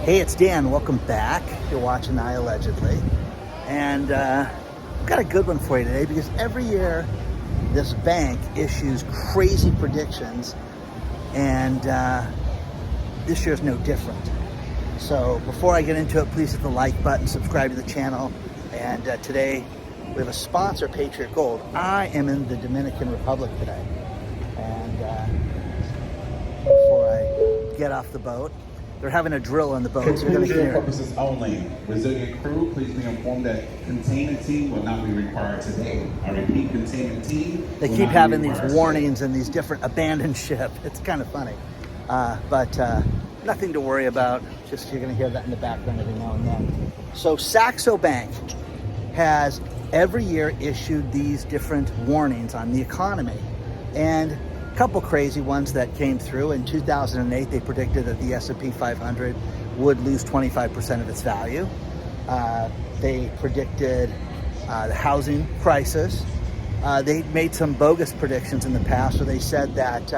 Hey, it's Dan. Welcome back. You're watching iAllegedly. And I've got a good one for you today because every year this bank issues crazy predictions, and this year is no different. So before I get into it, please hit the like button, subscribe to the channel. And today we have a sponsor, Patriot Gold. I am in the Dominican Republic today. And before I get off the boat, they're having a drill on the boat, so you're going to hear. Purposes only. Resilient crew, please be informed that containment team will not be required today. I repeat, containment team. They keep having these warnings and these different abandoned ship. It's kind of funny, but nothing to worry about. Just you're going to hear that in the background every now and then. So Saxo Bank has every year issued these different warnings on the economy, and a couple crazy ones that came through. In 2008, they predicted that the S&P 500 would lose 25% of its value. They predicted the housing crisis. They made some bogus predictions in the past where they said that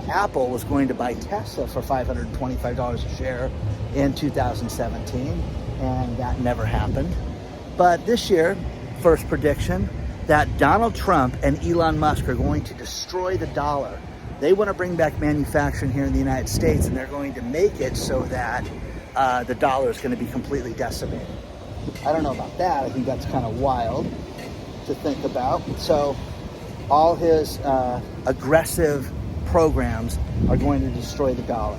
Apple was going to buy Tesla for $525 a share in 2017, and that never happened. But this year, first prediction, that Donald Trump and Elon Musk are going to destroy the dollar. They want to bring back manufacturing here in the United States, and they're going to make it so that the dollar is going to be completely decimated. I don't know about that. I think that's kind of wild to think about. So all his aggressive programs are going to destroy the dollar.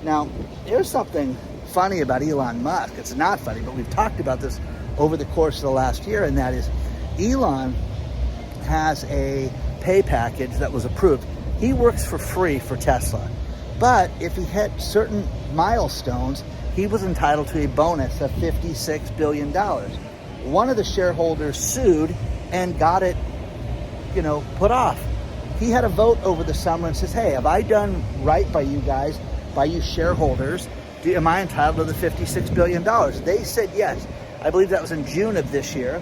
Now, there's something funny about Elon Musk. It's not funny, but we've talked about this over the course of the last year, and that is Elon has a pay package that was approved. He works for free for Tesla, but if he hit certain milestones, he was entitled to a bonus of $56 billion. One of the shareholders sued and got it, put off. He had a vote over the summer and says, hey, have I done right by you guys, by you shareholders? Am I entitled to the $56 billion? They said yes. I believe that was in June of this year.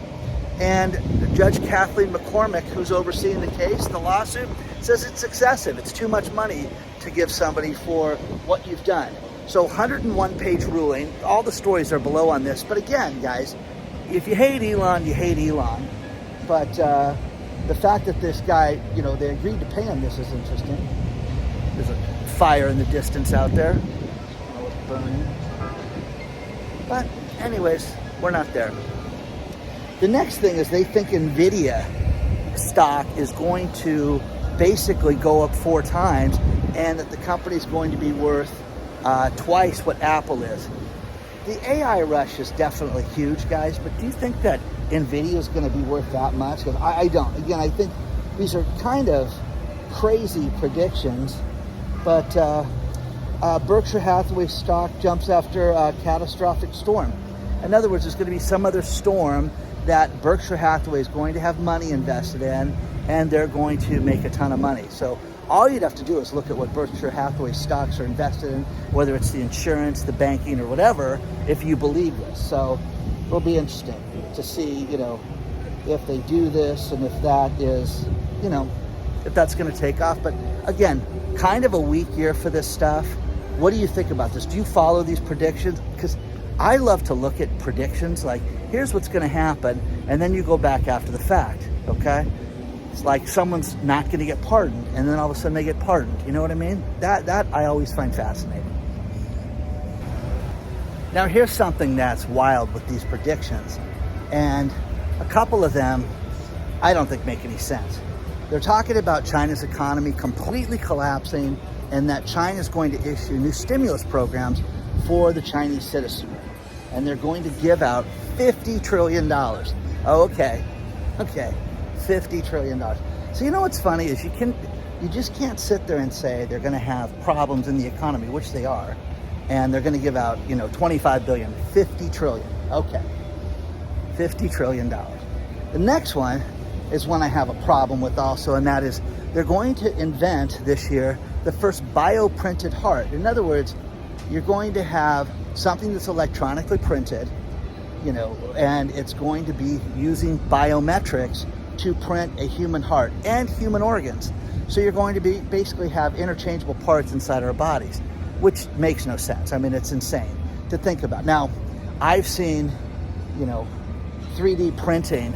And Judge Kathleen McCormick, who's overseeing the case, the lawsuit, says it's excessive. It's too much money to give somebody for what you've done. So 101-page ruling. All the stories are below on this. But again, guys, if you hate Elon, you hate Elon. But the fact that this guy, they agreed to pay him, this is interesting. There's a fire in the distance out there. It's burning. But anyways, we're not there. The next thing is they think NVIDIA stock is going to basically go up 4 times, and that the company is going to be worth twice what Apple is. The AI rush is definitely huge, guys, but do you think that NVIDIA is going to be worth that much? Because I don't. Again, I think these are kind of crazy predictions, but Berkshire Hathaway stock jumps after a catastrophic storm. In other words, there's going to be some other storm that Berkshire Hathaway is going to have money invested in, and they're going to make a ton of money. So all you'd have to do is look at what Berkshire Hathaway stocks are invested in, whether it's the insurance, the banking, or whatever, if you believe this. So it'll be interesting to see, if they do this and if that is, if that's going to take off. But again, kind of a weak year for this stuff. What do you think about this? Do you follow these predictions? Because I love to look at predictions like, here's what's going to happen, and then you go back after the fact, okay? It's like someone's not going to get pardoned, and then all of a sudden they get pardoned. You know what I mean? That I always find fascinating. Now, here's something that's wild with these predictions, and a couple of them I don't think make any sense. They're talking about China's economy completely collapsing, and that China's going to issue new stimulus programs for the Chinese citizenry. And they're going to give out $50 trillion. Oh, okay, $50 trillion. So what's funny is you just can't sit there and say they're going to have problems in the economy, which they are, and they're going to give out, $25 billion, $50 trillion. Okay, $50 trillion. The next one is one I have a problem with also, and that is they're going to invent this year the first bioprinted heart. In other words, you're going to have something that's electronically printed, and it's going to be using biometrics to print a human heart and human organs. So you're going to basically have interchangeable parts inside our bodies. which makes no sense. I mean, it's insane to think about. Now, I've seen, 3D printing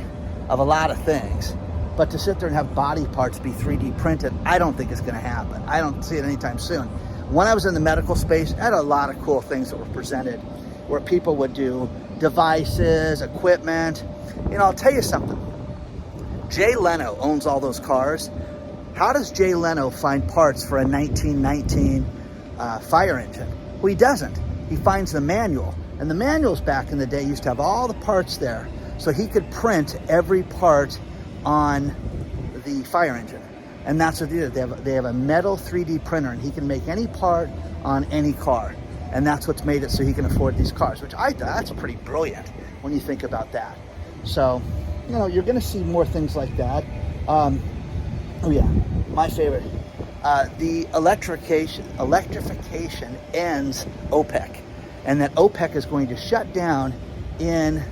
of a lot of things, but to sit there and have body parts be 3D printed, I don't think it's going to happen. I don't see it anytime soon. When I was in the medical space, I had a lot of cool things that were presented where people would do devices, equipment. I'll tell you something. Jay Leno owns all those cars. How does Jay Leno find parts for a 1919 fire engine? Well, he doesn't. He finds the manual. And the manuals back in the day used to have all the parts there, so he could print every part on the fire engine. And that's what they do. They have a metal 3D printer, and he can make any part on any car. And that's what's made it so he can afford these cars, which I thought that's pretty brilliant when you think about that. So, you're going to see more things like that. Oh yeah, my favorite. The electrification ends OPEC, and that OPEC is going to shut down in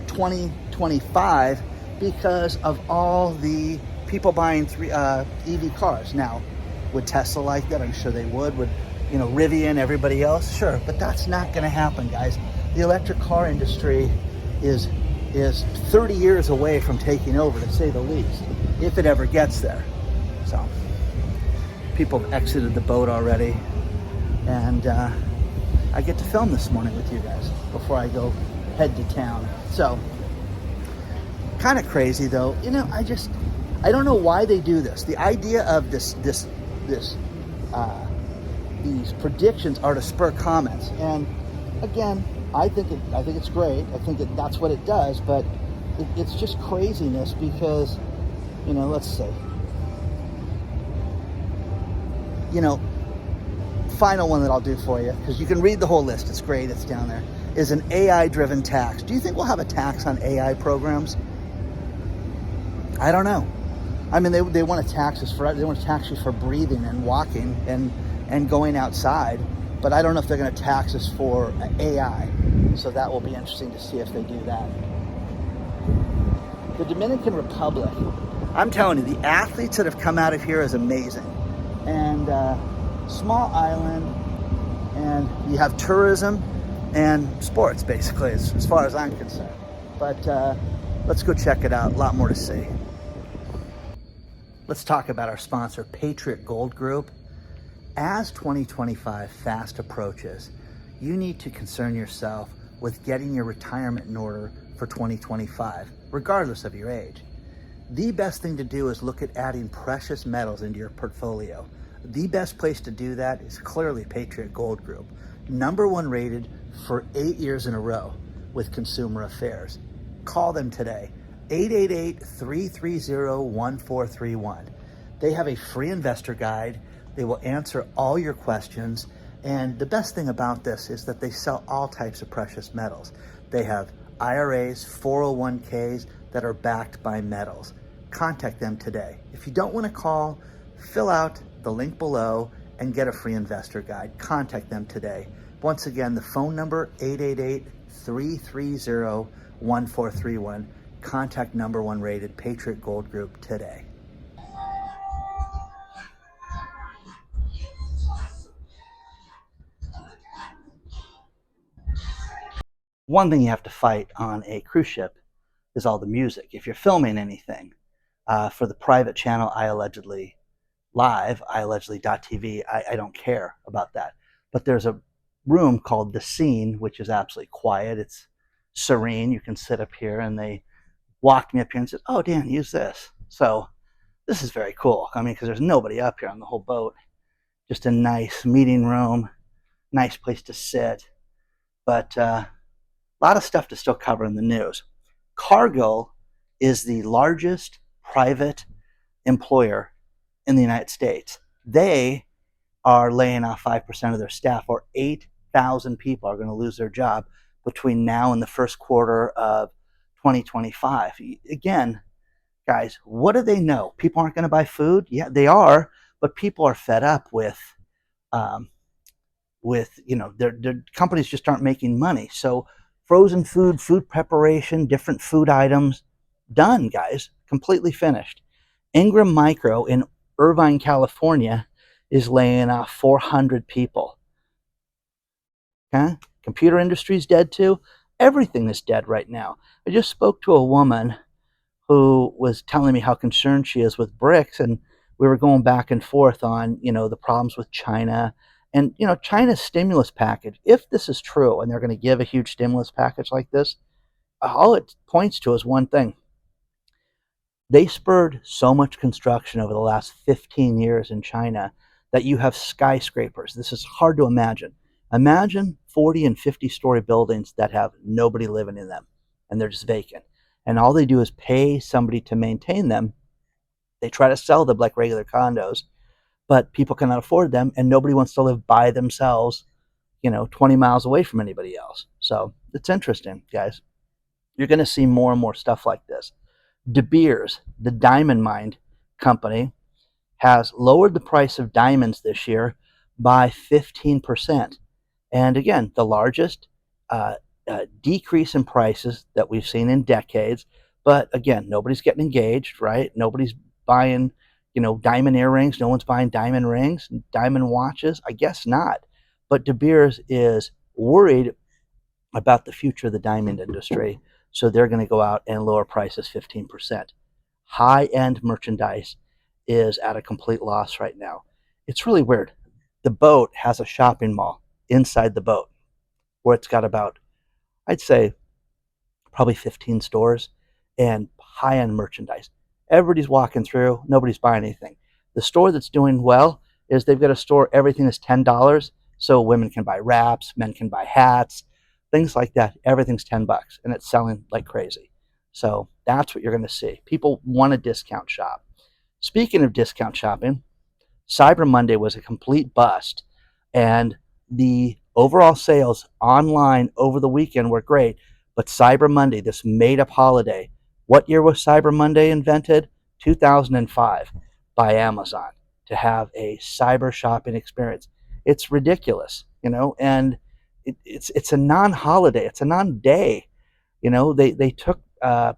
2025 because of all the people buying EV cars. Now, would Tesla like that? I'm sure they would. Would Rivian, everybody else? Sure, but that's not going to happen, guys. The electric car industry is 30 years away from taking over, to say the least, if it ever gets there. So, people have exited the boat already, and I get to film this morning with you guys before I go head to town. So, kind of crazy though. I don't know why they do this. The idea of these predictions are to spur comments, and again, I think it's great. I think that's what it does, but it's just craziness because, let's say, final one that I'll do for you, because you can read the whole list. It's great. It's down there. Is an AI-driven tax. Do you think we'll have a tax on AI programs? I don't know. I mean, they want to tax us they want to tax you for breathing and walking and going outside, but I don't know if they're going to tax us for AI. So that will be interesting to see if they do that. The Dominican Republic. I'm telling you, the athletes that have come out of here is amazing. And small island, and you have tourism and sports, basically, as far as I'm concerned. But let's go check it out. A lot more to see. Let's talk about our sponsor, Patriot Gold Group. As 2025 fast approaches, you need to concern yourself with getting your retirement in order for 2025, regardless of your age. The best thing to do is look at adding precious metals into your portfolio. The best place to do that is clearly Patriot Gold Group, #1 rated for 8 years in a row with Consumer Affairs. Call them today, 888-330-1431. They have a free investor guide. They will answer all your questions. And the best thing about this is that they sell all types of precious metals. They have IRAs, 401ks that are backed by metals. Contact them today. If you don't want to call, fill out the link below and get a free investor guide. Contact them today. Once again, the phone number, 888-330-1431. Contact #1 rated Patriot Gold Group today. One thing you have to fight on a cruise ship is all the music. If you're filming anything for the private channel iAllegedly live, iAllegedly.tv, I don't care about that. But there's a room called The Scene, which is absolutely quiet. It's serene. You can sit up here, and they walked me up here and said, "Oh, Dan, use this." So this is very cool. I mean, because there's nobody up here on the whole boat. Just a nice meeting room, nice place to sit. But a lot of stuff to still cover in the news. Cargill is the largest private employer in the United States. They are laying off 5% of their staff, or 8,000 people are going to lose their job between now and the first quarter of 2025. Again, guys, what do they know? People aren't going to buy food? Yeah, they are, but people are fed up with their companies just aren't making money. So frozen food, food preparation, different food items, done, guys, completely finished. Ingram Micro in Irvine, California is laying off 400 people. Okay? Computer industry's dead too. Everything is dead right now. I just spoke to a woman who was telling me how concerned she is with BRICS, and we were going back and forth on, the problems with China. And, China's stimulus package, if this is true and they're going to give a huge stimulus package like this, all it points to is one thing. They spurred so much construction over the last 15 years in China that you have skyscrapers. This is hard to imagine. Imagine 40 and 50-story buildings that have nobody living in them, and they're just vacant. And all they do is pay somebody to maintain them. They try to sell them like regular condos, but people cannot afford them, and nobody wants to live by themselves, 20 miles away from anybody else. So it's interesting, guys. You're going to see more and more stuff like this. De Beers, the diamond mine company, has lowered the price of diamonds this year by 15%. And again, the largest decrease in prices that we've seen in decades. But again, nobody's getting engaged, right? Nobody's buying, diamond earrings. No one's buying diamond rings, diamond watches. I guess not. But De Beers is worried about the future of the diamond industry. So they're going to go out and lower prices 15%. High-end merchandise is at a complete loss right now. It's really weird. The boat has a shopping mall inside the boat where it's got about, I'd say, probably 15 stores and high-end merchandise. Everybody's walking through. Nobody's buying anything. The store that's doing well is they've got a store, everything is $10. So women can buy wraps, men can buy hats, things like that. Everything's $10 and it's selling like crazy. So that's what you're going to see. People want to discount shop. Speaking of discount shopping, Cyber Monday was a complete bust, and the overall sales online over the weekend were great. But Cyber Monday, this made-up holiday, what year was Cyber Monday invented? 2005 by Amazon, to have a cyber shopping experience. It's ridiculous, and it's a non-holiday. It's a non-day. They took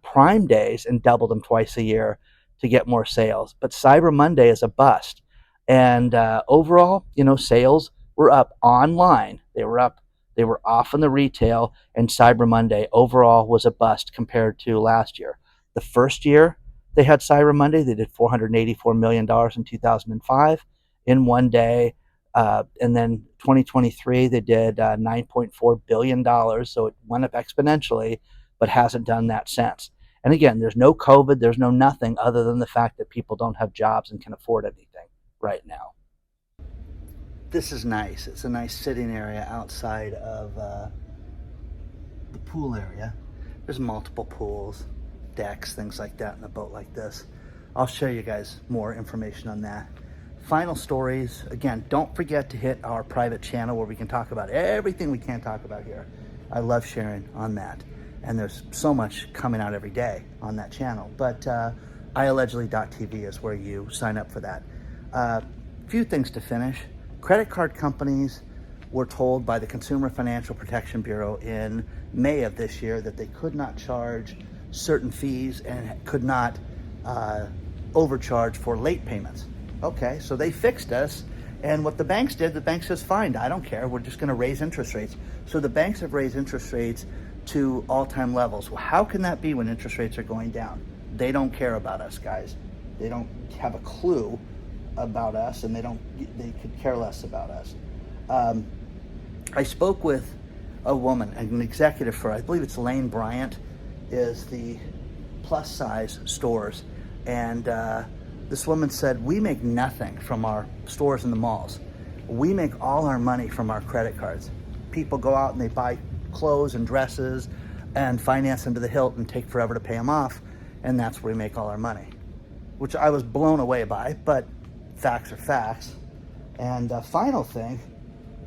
Prime days and doubled them twice a year to get more sales. But Cyber Monday is a bust. And overall, sales were up online. They were up. They were off in the retail, and Cyber Monday overall was a bust compared to last year. The first year they had Cyber Monday, they did $484 million in 2005 in one day. And then 2023, they did $9.4 billion. So it went up exponentially, but hasn't done that since. And again, there's no COVID, there's no nothing other than the fact that people don't have jobs and can afford anything right now. This is nice. It's a nice sitting area outside of the pool area. There's multiple pools, decks, things like that in a boat like this. I'll show you guys more information on that. Final stories. Again, don't forget to hit our private channel where we can talk about everything we can't talk about here. I love sharing on that. And there's so much coming out every day on that channel. But iAllegedly.tv is where you sign up for that. Few things to finish. Credit card companies were told by the Consumer Financial Protection Bureau in May of this year that they could not charge certain fees and could not overcharge for late payments. Okay, so they fixed us. And what the banks did, the banks says, fine, I don't care. We're just going to raise interest rates. So the banks have raised interest rates to all-time levels. Well, how can that be when interest rates are going down? They don't care about us, guys. They don't have a clue about us, and they could care less about us. I spoke with a woman, an executive for, I believe it's Lane Bryant, is the plus-size stores, and this woman said, we make nothing from our stores in the malls. We make all our money from our credit cards. People go out and they buy clothes and dresses and finance them to the hilt and take forever to pay them off, and that's where we make all our money, which I was blown away by, but facts are facts. And the final thing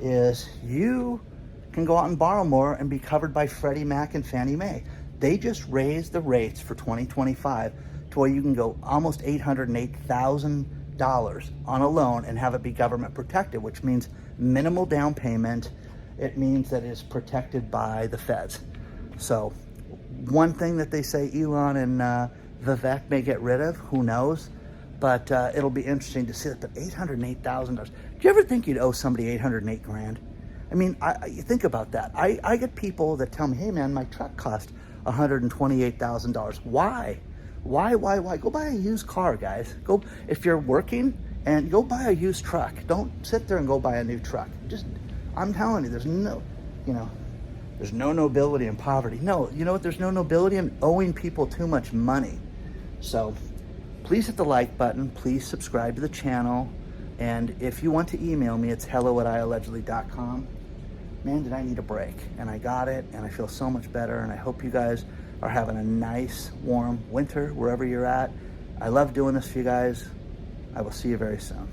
is you can go out and borrow more and be covered by Freddie Mac and Fannie Mae. They just raised the rates for 2025 to where you can go almost $808,000 on a loan and have it be government protected, which means minimal down payment. It means that it is protected by the feds. So one thing that they say Elon and Vivek may get rid of, who knows? But it'll be interesting to see that. But $808,000. Do you ever think you'd owe somebody $808,000? I mean, you think about that. I get people that tell me, hey man, my truck cost $128,000. Why? Why? Go buy a used car, guys. Go, if you're working, and go buy a used truck. Don't sit there and go buy a new truck. Just, I'm telling you, there's no nobility in poverty. No, you know what? There's no nobility in owing people too much money. So please hit the like button. Please subscribe to the channel. And if you want to email me, it's hello@iallegedly.com. Man, did I need a break. And I got it, and I feel so much better. And I hope you guys are having a nice, warm winter wherever you're at. I love doing this for you guys. I will see you very soon.